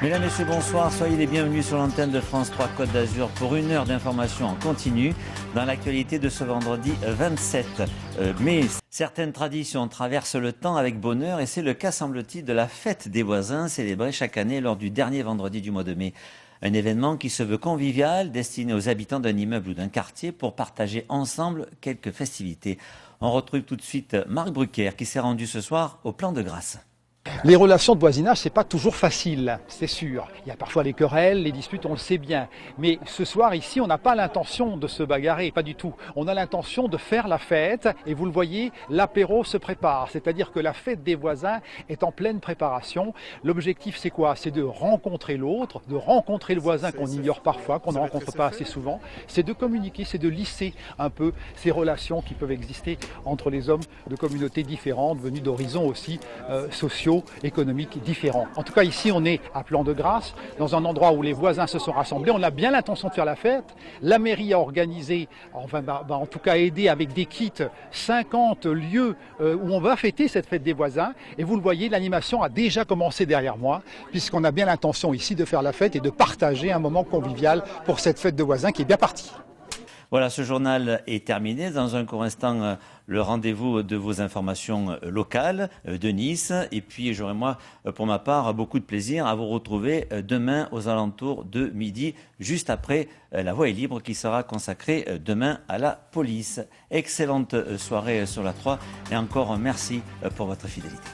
Mesdames, Messieurs, bonsoir. Soyez les bienvenus sur l'antenne de France 3 Côte d'Azur pour une heure d'information en continu dans l'actualité de ce vendredi 27 mai. Certaines traditions traversent le temps avec bonheur et c'est le cas, semble-t-il, de la fête des voisins célébrée chaque année lors du dernier vendredi du mois de mai. Un événement qui se veut convivial, destiné aux habitants d'un immeuble ou d'un quartier pour partager ensemble quelques festivités. On retrouve tout de suite Marc Brucker qui s'est rendu ce soir au Plan de Grâce. Les relations de voisinage, c'est pas toujours facile, c'est sûr. Il y a parfois les querelles, les disputes, on le sait bien. Mais ce soir ici, on n'a pas l'intention de se bagarrer, pas du tout. On a l'intention de faire la fête et vous le voyez, l'apéro se prépare. C'est-à-dire que la fête des voisins est en pleine préparation. L'objectif, c'est quoi? C'est de rencontrer l'autre, de rencontrer le voisin qu'on ignore parfois, qu'on ne rencontre pas assez souvent. C'est de communiquer, c'est de lisser un peu ces relations qui peuvent exister entre les hommes de communautés différentes, venus d'horizons aussi sociaux, économiques différents. En tout cas, ici, on est à Plan de Grâce, dans un endroit où les voisins se sont rassemblés. On a bien l'intention de faire la fête. La mairie a organisé, enfin, en tout cas aidé avec des kits, 50 lieux où on va fêter cette fête des voisins. Et vous le voyez, l'animation a déjà commencé derrière moi, puisqu'on a bien l'intention ici de faire la fête et de partager un moment convivial pour cette fête de voisins qui est bien partie. Voilà, ce journal est terminé. Dans un court instant, le rendez-vous de vos informations locales de Nice. Et puis, j'aurai moi, pour ma part, beaucoup de plaisir à vous retrouver demain aux alentours de midi, juste après La Voix est libre qui sera consacrée demain à la police. Excellente soirée sur la 3 et encore merci pour votre fidélité.